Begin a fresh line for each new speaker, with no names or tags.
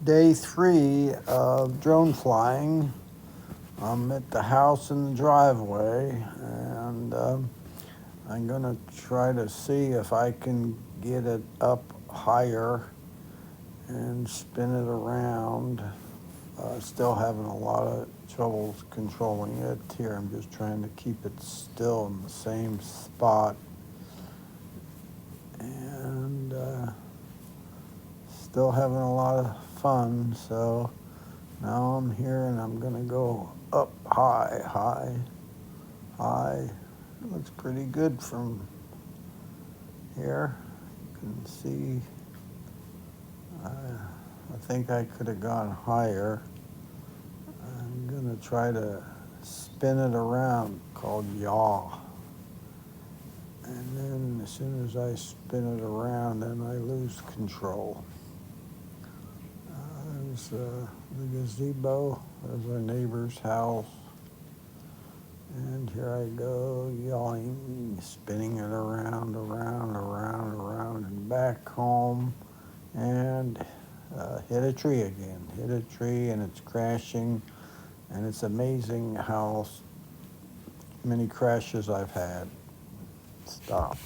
day 3 of drone flying. I'm at the house in the driveway, and I'm gonna try to see if I can get it up higher and spin it around. Still having a lot of troubles controlling it. Here, I'm just trying to keep it still in the same spot. And still having a lot of fun, so now I'm here and I'm gonna go up high, high, high. It looks pretty good from here. You can see, I think I could have gone higher. I'm gonna try to spin it around, called yaw. And then as soon as I spin it around, then I lose control. There's the gazebo. There's our neighbor's house. And here I go, yawing, spinning it around, and back home. And hit a tree again. Hit a tree and it's crashing. And it's amazing how many crashes I've had. Stop.